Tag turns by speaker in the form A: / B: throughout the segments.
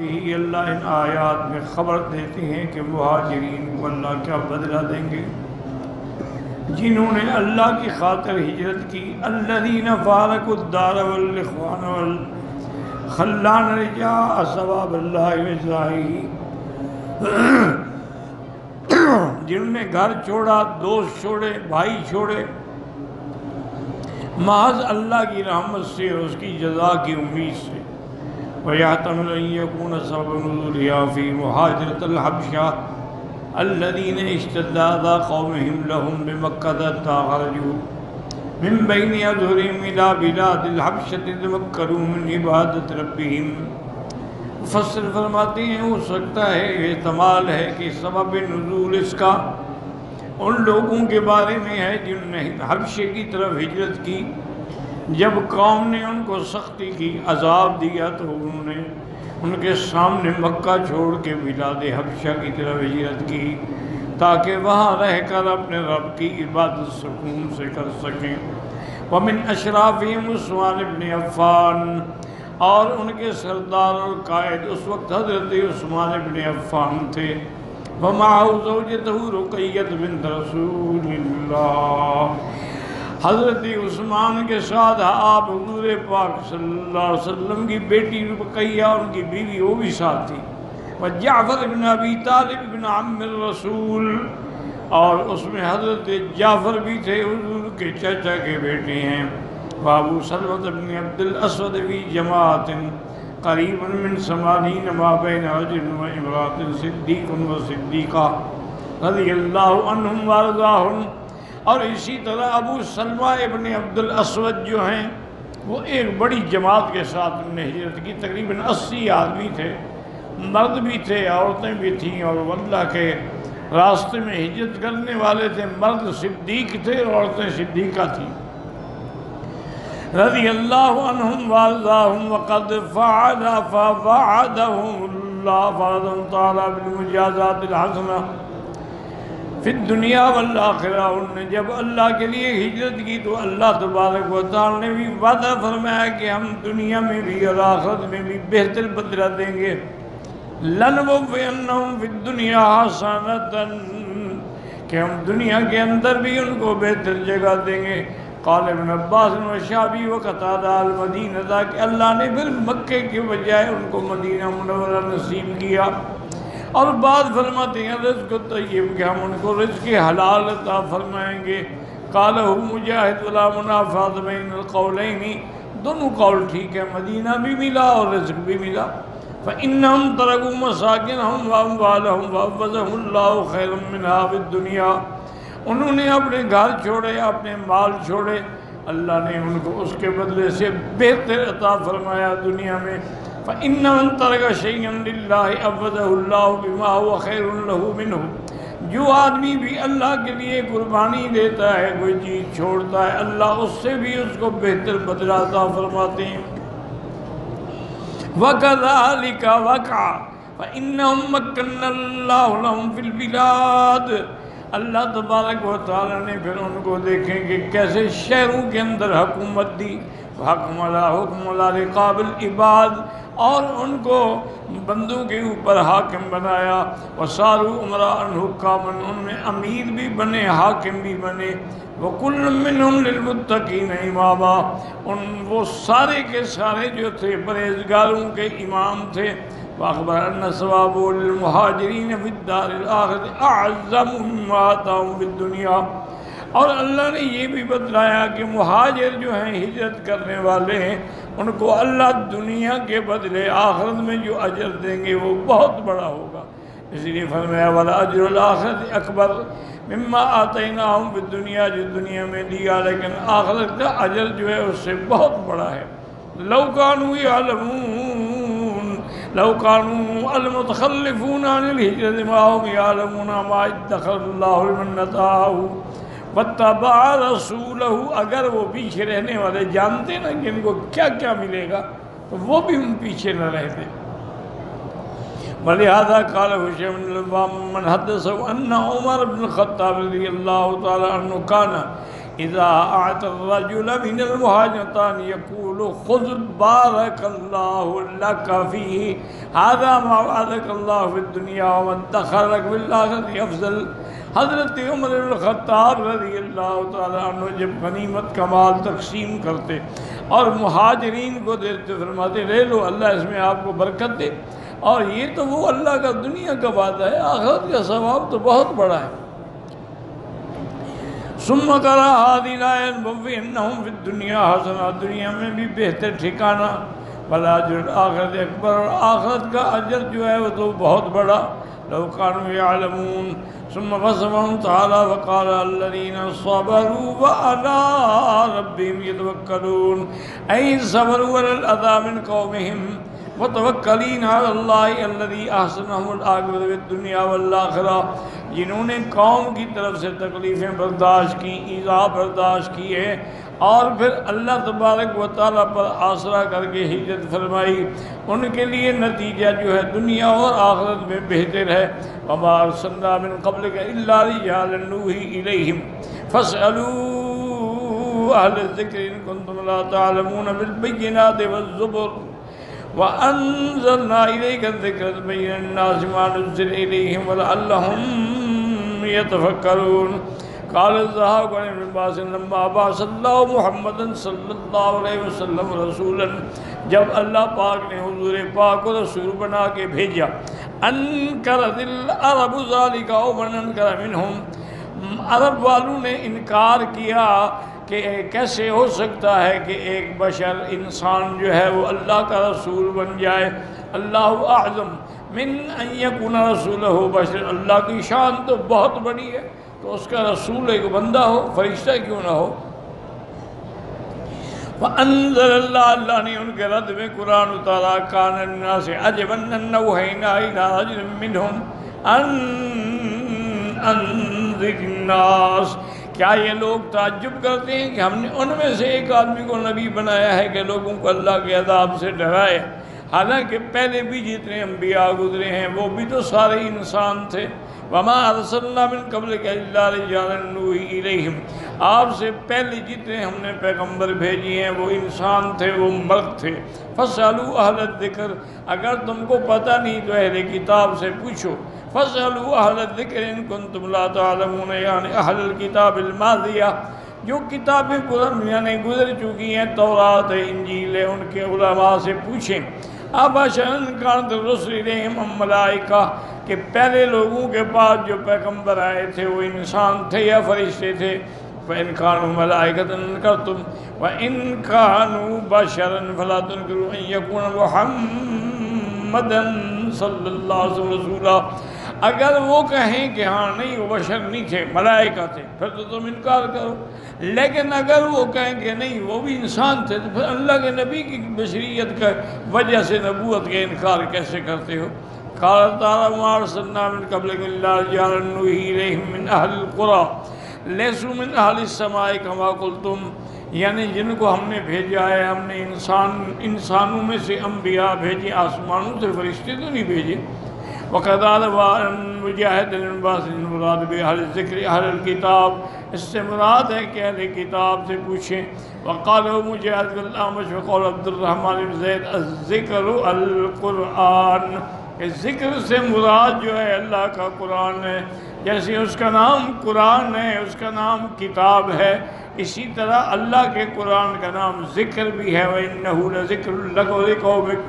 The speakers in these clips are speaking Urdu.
A: یہی اللہ ان آیات میں خبر دیتے ہیں کہ مہاجرین کو اللہ کیا بدلہ دیں گے، جنہوں نے اللہ کی خاطر ہجرت کی۔ الذین فارقوا الدار والاخوان والخلان رجاء ثواب اللہ وجزائہ، جنہوں نے گھر چھوڑا، دوست چھوڑے، بھائی چھوڑے، محض اللہ کی رحمت سے اور اس کی جزا کی امید سے۔ وَيَحْتَمِلُ أَن يَكُونَ سَبَبَ نُزُولِهَا فِي مُهَاجِرَةِ الْحَبَشَةِ الَّذِينَ اشْتَدَّ أَذَى قَوْمِهِمْ لَهُمْ بِمَكَّةَ حَتَّى خَرَجُوا مِن بَيْنِ أَظْهُرِهِمْ إِلَى بِلَادِ الْحَبَشَةِ لِيَتَمَكَّنُوا مِنْ عِبَادَةِ رَبِّهِمْ۔ مفسر فرماتے ہیں ہو سکتا ہے، احتمال ہے کہ سبب نزول اس کا ان لوگوں کے بارے میں ہے جنہوں نے حبشے کی طرف ہجرت کی۔ جب قوم نے ان کو سختی کی، عذاب دیا، تو انہوں نے ان کے سامنے مکہ چھوڑ کے بلاد حبشہ کی طرف ہجرت کی تاکہ وہاں رہ کر اپنے رب کی عبادت سکون سے کر سکیں۔ ومن اشرافہم عثمان بن عفان، اور ان کے سردار اور قائد اس وقت حضرت عثمان بن عفان تھے۔ ومعہ زوجتہ رقیہ بنت رسول اللہ، حضرت عثمان کے ساتھ آپ حضور پاک صلی اللہ علیہ وسلم کی بیٹی رقیہ، ان کی بیوی، وہ بھی ساتھ تھی۔ وجعفر بن ابی طالب بن عم الرسول، اور اس میں حضرت جعفر بھی تھے، حضور کے چچا کے بیٹے ہیں۔ وابو سلمۃ بن عبد الاسود فی جماعت قریبا من 80 ما بین رجل و امرأۃ صدیق و صدیقہ رضی اللہ عنہم وارضاہم۔ اور اسی طرح ابو سلمہ ابن عبد الاسود جو ہیں وہ ایک بڑی جماعت کے ساتھ انہوں نے ہجرت کی، تقریباً 80 آدمی تھے، مرد بھی تھے، عورتیں بھی تھیں، اور اللہ کے راستے میں ہجرت کرنے والے تھے۔ مرد صدیق تھے اور عورتیں صدیقہ تھیں، رضی اللہ عنہم وارضاہم۔ وقد فوعدهم اللہ فرضا تعالی بالمجازات الحسنہ فی الدنیا والآخرہ۔ انہوں نے جب اللہ کے لیے ہجرت کی تو اللہ تبارک و تعالی نے بھی وعدہ فرمایا کہ ہم دنیا میں بھی اور آخرت میں بھی بہتر بدلہ دیں گے۔ لَنُوَفِّيَنَّهُمْ فِي الدُّنْيَا حَسَنَةً، کہ ہم دنیا کے اندر بھی ان کو بہتر جگہ دیں گے۔ قال ابن عباس و شعبی و قتادہ المدینہ، کہ اللہ نے پھر مکے کے بجائے ان کو مدینہ منورہ نصیب کیا۔ اور بعد فرماتے ہیں رزق طیب، کہ ہم ان کو رزق حلال عطا فرمائیں گے۔ قالہ مجاہد ولا منافات بین القولین، دونوں قول ٹھیک ہے، مدینہ بھی ملا اور رزق بھی ملا۔ فإنہم ترکوا مساکنہم واموالہم وعوضہم اللہ خیرا منہا فی الدنیا، انہوں نے اپنے گھر چھوڑے، اپنے مال چھوڑے، اللہ نے ان کو اس کے بدلے سے بہتر عطا فرمایا دنیا میں۔ فَإِنَّ مَن تَرَكَ شَيْئًا لِلَّهِ عَوَّضَهُ اللَّهُ بِمَا هُوَ خَيْرٌ لَهُ مِنْهُ، جو آدمی بھی اللہ کے لیے قربانی دیتا ہے، کوئی چیز چھوڑتا ہے، اللہ اس سے بھی اس کو بہتر بدلہ عطا فرماتے ہیں۔ وَكَذَلِكَ وَقَعَ فَإِنَّهُمْ مَكَّنَّ اللَّهُ لَهُمْ فِي الْبِلَادِ، اللہ تبارک و تعالی نے پھر ان کو دیکھیں کہ کیسے شہروں کے اندر حکومت دی۔ حکم رقاب العباد، اور ان کو بندوں کے اوپر حاکم بنایا۔ وصاروا امراء حکاما، ان میں امیر بھی بنے، حاکم بھی بنے۔ وکل منہم للمتقین اماما، وہ سارے کے سارے جو تھے پرہیزگاروں کے امام تھے۔ واخبر ان ثواب للمہاجرین فی الدار الآخرۃ اعظم مما آتاہم فی الدنیا، اور اللہ نے یہ بھی بتلایا کہ مہاجر جو ہیں، ہجرت کرنے والے ہیں، ان کو اللہ دنیا کے بدلے آخرت میں جو اجر دیں گے وہ بہت بڑا ہوگا۔ اس لیے فرمایا وَلَأَجْرُ الْآخِرَةِ أَكْبَرُ مِمَّا آتَيْنَاهُمْ فِي الدُّنْيَا، جو دنیا میں دیا لیکن آخرت کا اجر جو ہے اس سے بہت بڑا ہے۔ لَوْ كَانُوا يَعْلَمُونَ، لَوْ كَانُوا الْمُتَخَلِّفُونَ عَنِ الْهِجْرَةِ مَا هُمْ يَعْلَمُونَ مَا ادَّخَرَ اللَّهُ لِمَن أَطَاعَهُ وَاتَّبَعَ رَسُولَهُ، اگر وہ پیچھے رہنے والے جانتے نا کہ ان کو کیا کیا ملے گا تو وہ بھی ان پیچھے نہ رہتے۔ وَلِهَذَا قَالَ هِشَامُ بْنُ مَنْ حَدَّثَهُ أَنَّ عُمَرَ بْنَ الْخَطَّابِ رَضِيَ اللَّهُ تَعَالَى عَنْهُ كَانَ اذا اعطى الرجل من المهاجرتان يقول خذ بارك الله لك فيه هذا ما وعدك الله في الدنيا ومن دخلك بالآخرة افضل۔ حضرت عمر بن الخطاب رضی اللہ تعالیٰ عنہ جب غنیمت کا مال تقسیم کرتے اور مہاجرین کو دیتے فرماتے لے لو اللہ اس میں آپ کو برکت دے، اور یہ تو وہ اللہ کا دنیا کا وعدہ ہے، آخرت کا ثواب تو بہت بڑا ہے۔ ثم قرأ هذه الآية وَإِنَّهُمْ فِي الدُّنْيَا حَسَنَةٌ، دنیا میں بھی بہتر ٹھکانہ، وَالْأَجْرُ الْآخِرَةِ أَكْبَرُ، آخرت کا اجر جو ہے وہ تو بہت بڑا، لَوْ كَانُوا يَعْلَمُونَ۔ ثم وصفهم تعالى وقال الذين صبروا وعلى ربهم يتوكلون، أي صبروا على الأذى من قومهم متوکلین علی اللہ الذی احسنهم العاقبۃ فی الدنیا والآخرہ، جنہوں نے قوم کی طرف سے تکلیفیں برداشت کی، ایذا برداشت کی ہے، اور پھر اللہ تبارک و تعالیٰ پر آسرا کر کے ہجرت فرمائی، ان کے لیے نتیجہ جو ہے دنیا اور آخرت میں بہتر ہے۔ وما ارسلنا من قبلک الا رجالا نوحی الیہم فاسألوا اہل الذکر ان کنتم لا تعلمون بالبینات والزبر وَأَنزَلْنَا إِلَيْكَ الذِّكْرَ لِتُبَيِّنَ لِلنَّاسِ مَا نُزِّلَ إِلَيْهِمْ وَلَعَلَّهُمْ يَتَفَكَّرُونَ۔ قال الضحاك عن ابن عباس لما بعث اللہ محمد صلی اللہ علیہ وسلم رسولا، جب اللہ پاک نے حضور پاک کو رسول بنا کے بھیجا، انکرت العرب ذالک ومن انکر منہم، عرب والوں نے انکار کیا کہ کیسے ہو سکتا ہے کہ ایک بشر انسان جو ہے وہ اللہ کا رسول بن جائے، اللہ اعظم من ان یکون رسولہ بشر، اللہ کی شان تو بہت بڑی ہے، تو اس کا رسول ایک بندہ ہو، فرشتہ کیوں نہ ہو۔ فانزل اللہ نے ان کے رد میں قرآن اتارا، کان الناس عجبا ان اوحینا الی رجل منہم ان انذر الناس، کیا یہ لوگ تعجب کرتے ہیں کہ ہم نے ان میں سے ایک آدمی کو نبی بنایا ہے کہ لوگوں کو اللہ کے عذاب سے ڈرائے، حالانکہ پہلے بھی جتنے انبیاء گزرے ہیں وہ بھی تو سارے انسان تھے۔ وما ارسلنا من قبلک الا رجالا نوحی الیہم، آپ سے پہلے جتنے ہم نے پیغمبر بھیجی ہیں وہ انسان تھے، وہ مرد تھے۔ فاسألوا اہل الذکر، اگر تم کو پتہ نہیں تو اہل کتاب سے پوچھو، فاسألوا اہل الذکر ان کنتم لا تعلمون، یعنی اہل الکتاب الماضیہ، جو کتابیں گزر چکی ہیں، تورات ہے، انجیل ہے، ان کے علماء سے پوچھیں۔ ابشرا کانت الرسل الیہم ام ملائکہ، کہ پہلے لوگوں کے پاس جو پیغمبر آئے تھے وہ انسان تھے یا فرشتے تھے؟ فإن كانوا ملائکۃ انکرتم وإن كانوا بشرا فلا تنکروا ان یکون محمدا صلی اللہ علیہ وسلم رسولا، اگر وہ کہیں کہ ہاں نہیں وہ بشر نہیں تھے، ملائکہ تھے، پھر تو تم انکار کرو، لیکن اگر وہ کہیں کہ نہیں وہ بھی انسان تھے تو پھر اللہ کے نبی کی بشریت کا وجہ سے نبوت کا انکار کیسے کرتے ہو؟ قال تعالیٰ وما ارسلنا من قبلک الا رجالا نوحی الیہم من اہل القری لیسوا من اہل السماء کما قلتم، یعنی جن کو ہم نے بھیجا ہے، ہم نے انسانوں میں سے انبیاء بھیجے، آسمانوں سے فرشتے تو نہیں بھیجے۔ وقال مجاہد الباس مراد بأہل الذکر اہل الکتاب، اس سے مراد ہے کہ اہل کتاب سے پوچھیں۔ وقال مجاہد الامش وقال عبد الرحمن بن زید الذکر القرآن، کہ ذکر سے مراد جو ہے اللہ کا قرآن ہے، جیسے اس کا نام قرآن ہے، اس کا نام کتاب ہے، اسی طرح اللہ کے قرآن کا نام ذکر بھی ہے۔ وَإِنَّهُ لَذِكْرٌ لَكَ وَلِقَوْمِكَ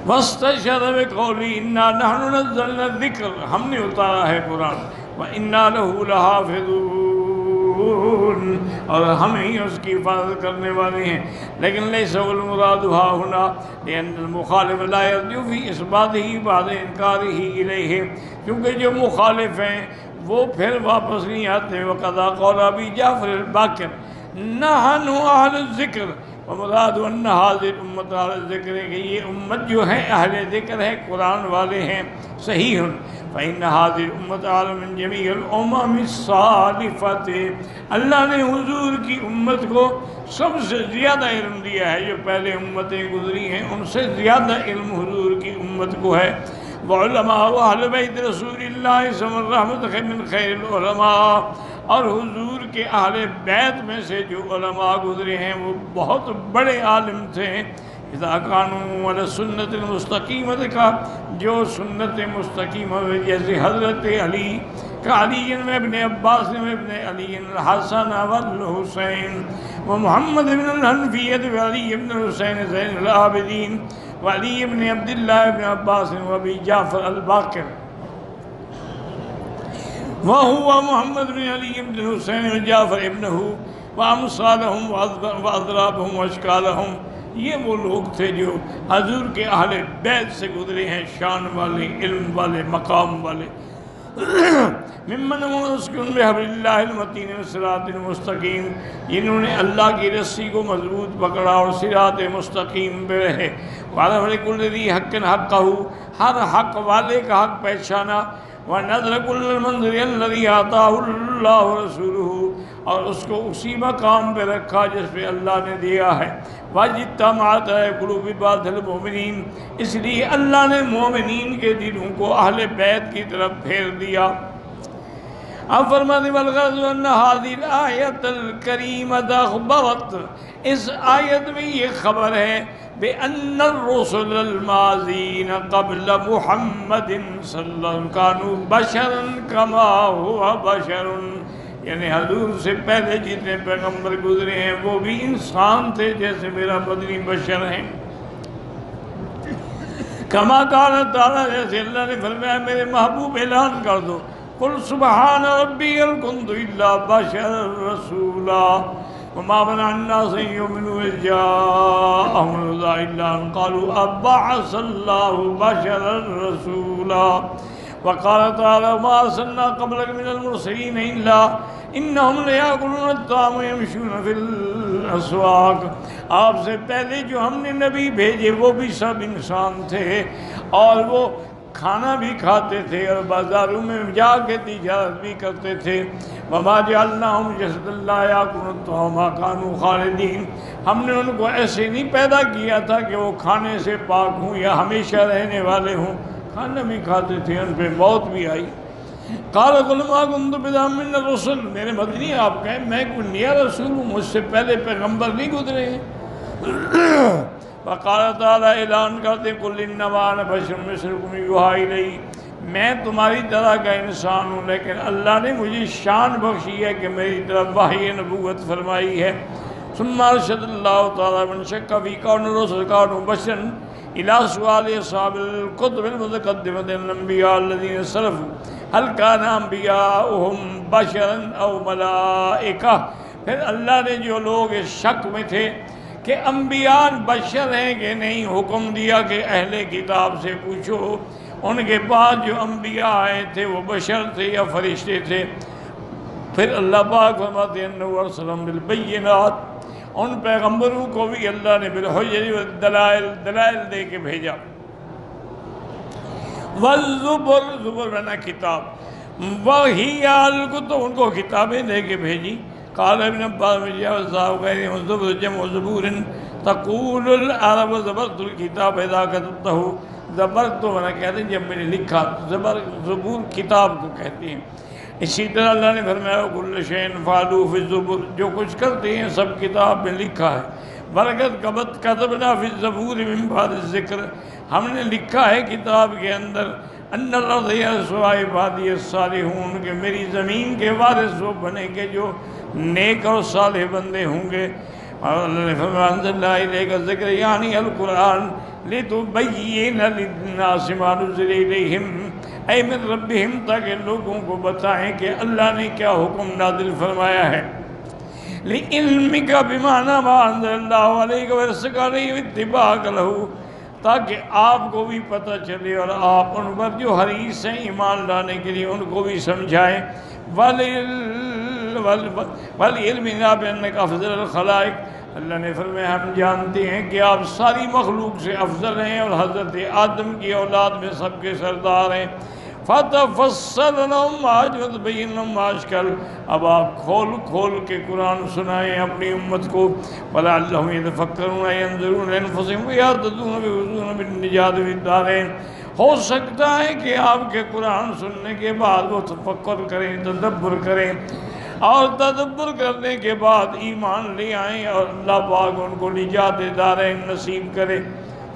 A: وَاسْتَشْهَدَ بِقَوْلِهِ إِنَّا نَحْنُ نَزَّلْنَا الذِّكْرَ، ہم نے اتارا ہے قرآن، وَإِنَّا لَهُ لَحَافِظُونَ، اور ہم ہی اس کی حفاظت کرنے والے ہیں۔ لیکن لَيْسَ الْمُرَادُ هَا هُنَا لِأَنَّ الْمُخَالِفَ لَا يَرْجِعُ فِي إِثْبَاتِهِ بَعْدَ إِنْكَارِهِ إِلَيْهِ، کیونکہ جو مخالف ہیں وہ پھر واپس نہیں آتے۔ وَقَضَى قَوْلَ أَبِي جَعْفَرِ الْبَاقِرِ نَحْنُ أَهْلُ الذِّكْرِ وَمُرَادُ أَنَّ هَذِهِ الْأُمَّةَ أَهْلُ الذِّكْرِ، کہ یہ امت جو ہے اہل ذکر ہے، قرآن والے ہیں۔ صحیح فإن هذه الأمة أعلم من جميع الأمم السالفة، اللہ نے حضور کی امت کو سب سے زیادہ علم دیا ہے، جو پہلے امتیں گزری ہیں ان سے زیادہ علم حضور کی امت کو ہے۔ وعلماء اہل بیت رسول اللہ صلی اللہ علیہ وسلم من خیر العلماء، اور حضور کے اہل بیت میں سے جو علماء گزرے ہیں وہ بہت بڑے عالم تھے. اذا کانوا علی سنت المستقیمۃ کا جو سنت مستقیمہ جیسے حضرت علی كعلي وابن عباس وابن علي الحسن والحسين ومحمد بن الحنفية وعلي بن الحسين زين العابدين وعلي بن عبد الله بن عباس وابي جعفر الباقر وهو محمد بن علي بن الحسين وجعفر ابنه وامثالهم واضرابهم واشكالهم. یہ وہ لوگ تھے جو حضور کے اہل بیت سے گزرے ہیں، شان والے، علم والے، مقام والے. ممن مسکن بحبل اللہ المتین والصراط المستقیم، جنہوں نے اللہ کی رسی کو مضبوط پکڑا اور صراط مستقیم پہ رہے. وعلم لکل ذی حق حقہ، ہر حق والے کا حق پہچانا. ونظر کل المنظر الذی آتاہ اللہ رسولہ، اور اس کو اسی مقام پہ رکھا جس پہ اللہ نے دیا ہے. واجتمعت قلوب بعض المؤمنین، اس لیے اللہ نے مومنین کے دلوں کو اہل بیت کی طرف پھیر دیا. اب فرماتے والغرض ان هذه الآیت الکریمۃ اخبرت، اس آیت میں یہ خبر ہے بأن الرسل الماضین قبل محمد صلی اللہ علیہ وسلم كانوا بشرا كما هو بشر، یعنی حضور سے پہلے جتنے پیغمبر گزرے ہیں وہ بھی انسان تھے جیسے میرا مدنی بشر ہیں. کما قال تعالیٰ، جیسے اللہ نے فرمایا میرے محبوب اعلان کر دو قل سبحان ربی هل كنت الا بشرا رسولا وما منع الناس ان يؤمنوا اذ جاءهم الهدى الا ان قالوا ابعث الله بشرا رسولا. وقال تعالی وما ارسلنا قبلك من المرسلين الا انهم ليأكلون الطعام ويمشون في الاسواق، آپ سے پہلے جو ہم نے نبی بھیجے وہ بھی سب انسان تھے اور وہ کھانا بھی کھاتے تھے اور بازاروں میں جا کے تجارت بھی کرتے تھے. وما جعلناهم جسدا لا يأكلون الطعام وما كانوا خالدين، ہم نے ان کو ایسے نہیں پیدا کیا تھا کہ وہ کھانے سے پاک ہوں یا ہمیشہ رہنے والے ہوں، کھانا بھی کھاتے تھے، ان پہ موت بھی آئی. قال قل ما كنت بدعا من الرسل، میرے مدنی آپ کہیں میں کوئی نیا رسول ہوں، مجھ سے پہلے پیغمبر نہیں گزرے ہیں. وقال تعالیٰ اعلان کرتے قل انما انا بشر مثلکم یوحی الی، میں تمہاری طرح کا انسان ہوں لیکن اللہ نے مجھے شان بخشی ہے کہ میری طرف وحی نبوت فرمائی ہے. ثم ارشد اللہ تعالیٰ من شک فی کون الرسل کانوا بشرا الى سؤال اصحاب الكتب المتقدمة الانبیاء الذین سلفوا هل كان انبیاؤہم بشرا او ملائکہ. پھر اللہ نے جو لوگ اس شک میں تھے کہ انبیاء بشر ہیں کہ نہیں، حکم دیا کہ اہل کتاب سے پوچھو ان کے بعد جو انبیاء آئے تھے وہ بشر تھے یا فرشتے تھے. پھر اللہ پاک فرماتے ہیں انہ ارسلہم بالبینات، ان پیغمبروں کو بھی اللہ نے بالحجج والدلائل دے کے بھیجا. والزبر، زبر بنا کتاب، وہی الکتب، ان کو کتابیں دے کے بھیجی. قال ابن عباس صاحب غیر زبر جمع زبور تقول العرب زبرت الکتاب اذا كتبته، زبر تو بنا کہتے ہیں جب میں نے لکھا، زبور کتاب کو کہتے ہیں. اسی طرح اللہ نے فرمایا کل شیء فعلوه فی الزبر، جو کچھ کرتے ہیں سب کتاب میں لکھا ہے. برکت کبت کتبنا فی الزبور من بعد الذکر، ہم نے لکھا ہے کتاب کے اندر ان الارض یرثها عبادی الصالحون، کہ میری زمین کے وارث وہ بنیں گے جو نیک اور صالح بندے ہوں گے. اور اللہ نے فرمایا انزلنا الیک الذکر یعنی القرآن لتبین للناس ما نزل الیہم اے من ربہم، تاکہ لوگوں کو بتائیں کہ اللہ نے کیا حکم نازل فرمایا ہے. لعلمک بمعنی ما انزل اللہ علیک ورزقک علیہ اتباعک لہ، تاکہ آپ کو بھی پتہ چلے اور آپ ان پر جو حریص ہیں ایمان لانے کے لیے ان کو بھی سمجھائیں. وَلِعِلْمِ بِأَنَّكَ أَفْضَلُ الْخَلَائِقِ، اللہ نے فرمایا ہم جانتے ہیں کہ آپ ساری مخلوق سے افضل ہیں اور حضرت آدم کی اولاد میں سب کے سردار ہیں. فَتَفَصَّلَ لَهُمْ مَا وَتَبَيَّنَ لَهُمْ مَا أَشْكَلَ، اب آپ کھول کھول کے قرآن سنائیں اپنی امت کو. وَلَعَلَّهُمْ يَتَفَكَّرُونَ يَنظُرُونَ لِأَنفُسِهِمْ وَيَهْتَدُونَ بِهُدًى بِالنِّجَاةِ فِي الدَّارَيْنِ. ہو سکتا ہے کہ آپ کے قرآن سننے کے بعد وہ تفکر کریں، تدبر کریں اور تدبر کرنے کے بعد ایمان لے آئیں اور اللہ پاک ان کو نجات دارین نصیب کرے۔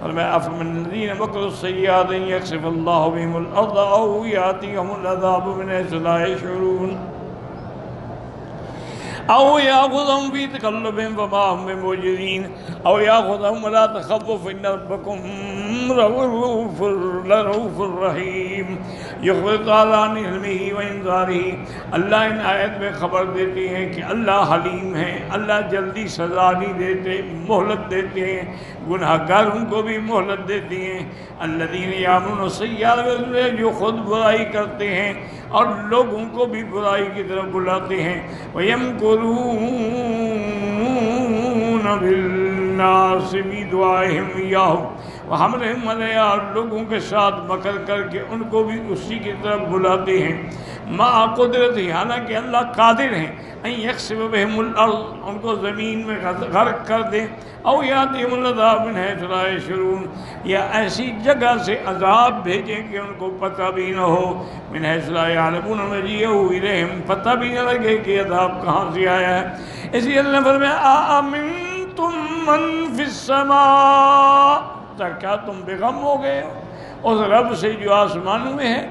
A: فرمایا افمن الذین مکروا السیئات ان یخسف اللہ بہم الارض او یاتیہم العذاب من حیث لا یشعرون او یاخذہم فی تقلبہم فما ہم بمعجزین او یاخذہم ولا تخفوا فإن ربکم لرؤوف رحیم۔ یخبر تعالیٰ عن علمہ و انذارہ، اللہ ان آیت میں خبر دیتی ہیں کہ اللہ حلیم ہے، اللہ جلدی سزا نہیں دیتے، مہلت دیتے ہیں، گناہ گاروں کو بھی مہلت دیتی ہیں۔ الذین یعملون السیئات، جو خود برائی کرتے ہیں اور لوگوں کو بھی برائی کی طرف بلاتے ہیں۔ وَيَمْكُرُونَ بِالنَّاسِ بِدُعَائِهِمْ إِيَّاهُ، وَحَمْلِهِمْ عَلَيْهَا، اور لوگوں کے ساتھ مکر کر کے ان کو بھی اسی کی طرف بلاتے ہیں۔ مَعَ قُدْرَتِهِ، حالانکہ اللہ قادر ہیں، ان یخسف بہم الارض، ان کو زمین میں غرق کر دیں، او یاتیہم العذاب من حیث لا یشعرون، یا ایسی جگہ سے عذاب بھیجیں کہ ان کو پتہ بھی نہ ہو، من حیث لا یعلمون مجیئہ الیہم، پتہ بھی نہ لگے کہ عذاب کہاں سے آیا ہے۔ اس لیے اللہ نے فرمایا آمنتم من فی السماء، کیا تم بے غم ہو گئے ہو اس رب سے جو آسمانوں میں ہے،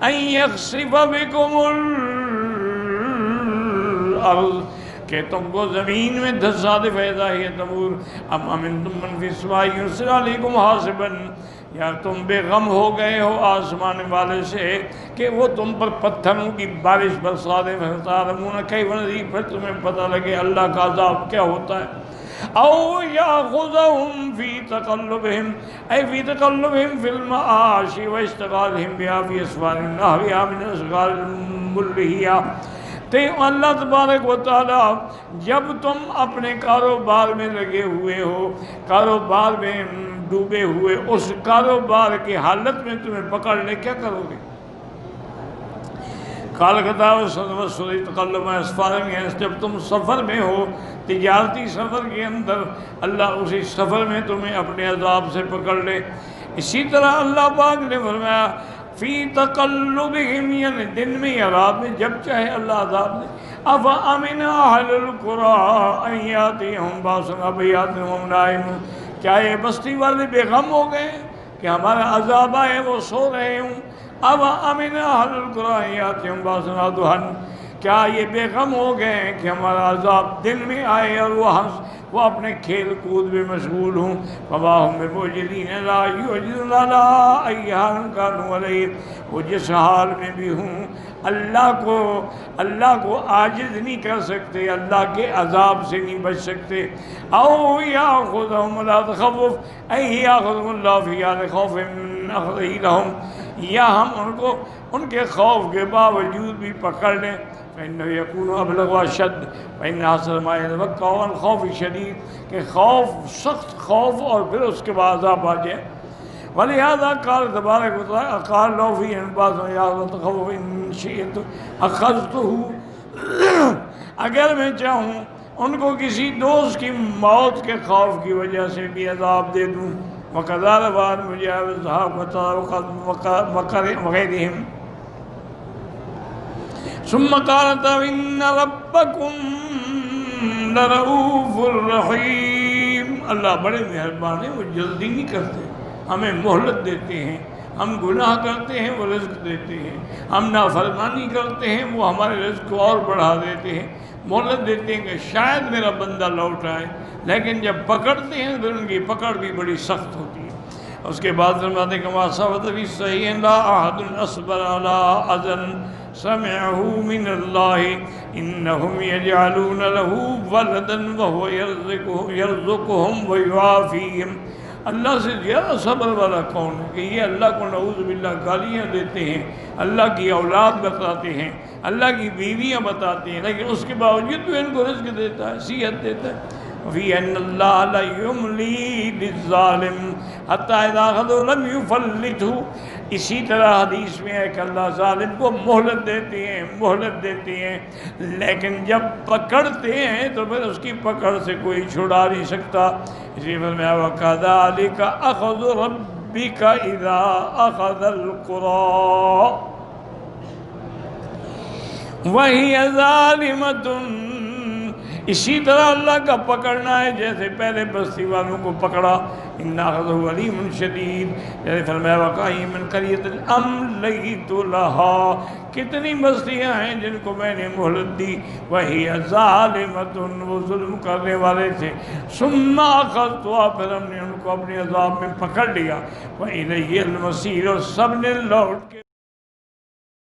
A: ان یخسف بکم الارض، کہ تم کو زمین میں دھسا دے، فیضا ہی تمور، ام امنتم من فی السماء یرسل علیکم حاصبا، یا تم بے غم ہو گئے ہو آسمان والے سے کہ وہ تم پر پتھروں کی بارش برسا دے، فتعلمون کیف نذیر، پھر تمہیں پتہ لگے اللہ کا عذاب کیا ہوتا ہے۔ او یاخذہم فی تقلبہم، اے فی تقلبہم فی المعاش و اشتغالہم بہا فی اسفار نحوہا من اشغال الملہیہ، تو اللہ تبارک و تعالی جب تم اپنے کاروبار میں لگے ہوئے ہو، کاروبار میں ڈوبے ہوئے، اس کاروبار کی حالت میں تمہیں پکڑ لے، کیا کرو گے؟ قال کتاب سوری تقلب اسفار میں، جب تم سفر میں ہو، تجارتی سفر کے اندر، اللہ اسی سفر میں تمہیں اپنے عذاب سے پکڑ لے۔ اسی طرح اللہ پاک نے فرمایا فی تقلبہم، یعنی دن میں یا رات میں، جب چاہے اللہ عذاب دے۔ افامن اہل القری ان یاتیہم باسنا بیاتا وہم نائمون، کیا یہ بستی والے بے غم ہو گئے کہ ہمارا عذاب آئے وہ سو رہے ہوں؟ اب امن اہل القری یاتیہم باسنا ضحی، کیا یہ بے غم ہو گئے ہیں کہ ہمارا عذاب دن میں آئے اور وہ اپنے کھیل کود میں مشغول ہوں؟ فما ہم بمعجزین لا یعجزون علی ای حال کانوا علیہ، وہ جس حال میں بھی ہوں اللہ کو عاجز نہیں کر سکتے، اللہ کے عذاب سے نہیں بچ سکتے۔ او یاخذہم لا تخوف، ای یاخذہم اللہ فی حال خوف من اخذہ لہم، یا ہم ان کے خوف کے باوجود بھی پکڑ لیں، فإنه يكون أبلغ وأشد، فإن أحسن ما يتوقع الخوف الشديد، کہ خوف، سخت خوف اور پھر اس کے بعد عذاب آ جائے۔ ولہذا قال تبارک و تعالی قال لو فی انباس یا تخوف ان شئت اخذته، اگر میں چاہوں ان کو کسی دوست کی موت کے خوف کی وجہ سے بھی عذاب دے دوں، وَقَذَارَ وَعَنْ مُجَاوِزْ وَغَيْرِهِمْ، ثم قال إن ربكم لرؤوف الرحیم، اللہ بڑے مہربان ہیں، وہ جلدی نہیں کرتے، ہمیں مہلت دیتے ہیں، ہم گناہ کرتے ہیں وہ رزق دیتے ہیں، ہم نافرمانی کرتے ہیں وہ ہمارے رزق کو اور بڑھا دیتے ہیں، مہلت دیتے ہیں کہ شاید میرا بندہ لوٹ آئے، لیکن جب پکڑتے ہیں تو ان کی پکڑ بھی بڑی سخت ہوتی ہے۔ اس کے بعد فرماتے ہیں کما ثبت فی الصحیح لا احد اصبر علی اذى سمعه من اللہ انہم یجعلون له ولدا وهو یرزقهم ویعافیہم، اللہ سے زیادہ صبر والا کون ہے کہ یہ اللہ کو نعوذ باللہ گالیاں دیتے ہیں، اللہ کی اولاد بتاتے ہیں، اللہ کی بیویاں بتاتے ہیں، لیکن اس کے باوجود بھی ان کو رزق دیتا ہے، صحت دیتا ہے۔ وفی ان اللہ لا یملی للظالم حتی اذا اخذہ لم یفلتہ، اسی طرح حدیث میں ہے کہ اللہ ظالم کو مہلت دیتے ہیں، لیکن جب پکڑتے ہیں تو پھر اس کی پکڑ سے کوئی چھڑا نہیں سکتا۔ اسی فرمایا وَكَذَلِكَ أَخْذُ رَبِّكَ إِذَا أَخَذَ الْقُرَىٰ وَهِيَ ظَالِمَةٌ، اسی طرح اللہ کا پکڑنا ہے جیسے پہلے بستی والوں کو پکڑا، إِنَّ أَخْذَهُ عَلِيمٌ شَدِيدٌ، جیسے فرمایا وَكَأَيِّن مِّن قَرْيَةٍ أَمْلَيْتُ لَهَا، کتنی بستیاں ہیں جن کو میں نے مہلت دی، وَهِيَ ظَالِمَةٌ، وہ ظلم کرنے والے تھے، ثُمَّ أَخَذْتُهَا، پھر ہم نے ان کو اپنے عذاب میں پکڑ لیا، وَإِلَيَّ الْمَصِيرُ، اور سب نے لوٹ کے